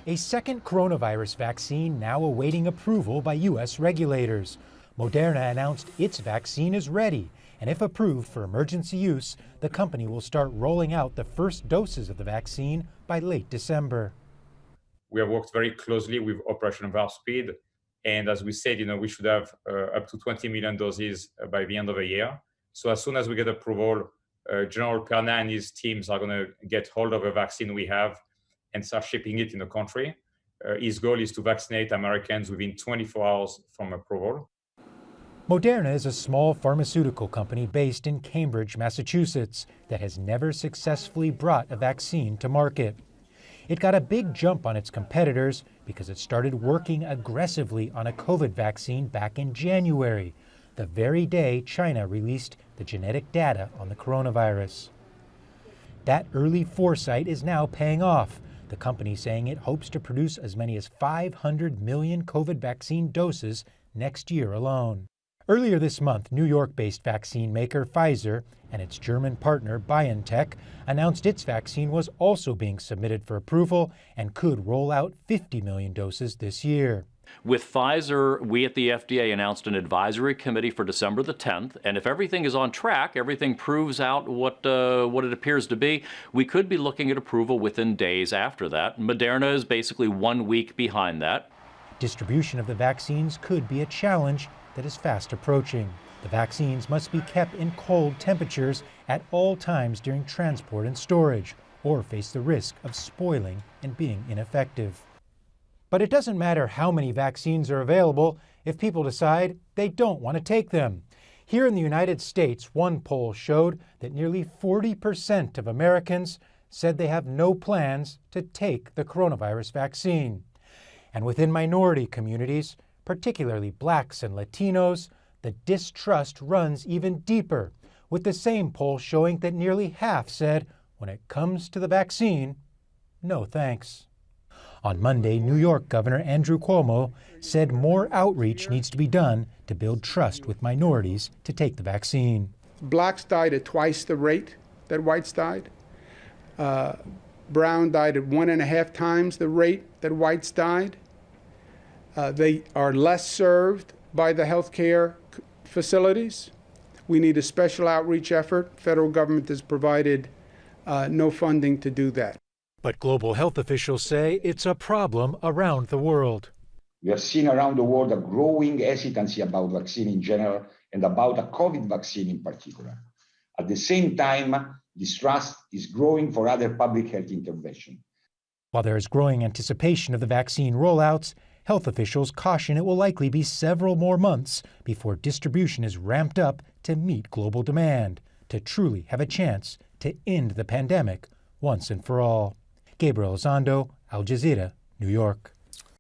A second coronavirus vaccine now awaiting approval by U.S. regulators. Moderna announced its vaccine is ready, and if approved for emergency use, the company will start rolling out the first doses of the vaccine by late December. We have worked very closely with Operation Warp Speed, and as we said, we should have up to 20 million doses by the end of the year. So as soon as we get approval, General Perna and his teams are going to get hold of a vaccine we have and start shipping it in the country. His goal is to vaccinate Americans within 24 hours from approval. Moderna is a small pharmaceutical company based in Cambridge, Massachusetts, that has never successfully brought a vaccine to market. It got a big jump on its competitors because it started working aggressively on a COVID vaccine back in January, the very day China released the genetic data on the coronavirus. That early foresight is now paying off, the company saying it hopes to produce as many as 500 million COVID vaccine doses next year alone. Earlier this month, New York-based vaccine maker Pfizer and its German partner BioNTech announced its vaccine was also being submitted for approval and could roll out 50 million doses this year. With Pfizer, we at the FDA announced an advisory committee for December the 10th, and if everything is on track, everything proves out what it appears to be, we could be looking at approval within days after that. Moderna is basically 1 week behind that. Distribution of the vaccines could be a challenge that is fast approaching. The vaccines must be kept in cold temperatures at all times during transport and storage, or face the risk of spoiling and being ineffective. But it doesn't matter how many vaccines are available if people decide they don't want to take them. Here in the United States, one poll showed that nearly 40% of Americans said they have no plans to take the coronavirus vaccine. And within minority communities, particularly blacks and Latinos, the distrust runs even deeper, with the same poll showing that nearly half said, when it comes to the vaccine, no thanks. On Monday, New York Governor Andrew Cuomo said more outreach needs to be done to build trust with minorities to take the vaccine. Blacks died at twice the rate that whites died. Brown died at 1.5 times the rate that whites died. They are less served by the healthcare facilities. We need a special outreach effort. Federal government has provided no funding to do that. But global health officials say it's a problem around the world. We have seen around the world a growing hesitancy about vaccine in general and about a COVID vaccine in particular. At the same time, distrust is growing for other public health interventions. While there is growing anticipation of the vaccine rollouts, health officials caution it will likely be several more months before distribution is ramped up to meet global demand, to truly have a chance to end the pandemic once and for all. Gabriel Zondo, Al Jazeera, New York.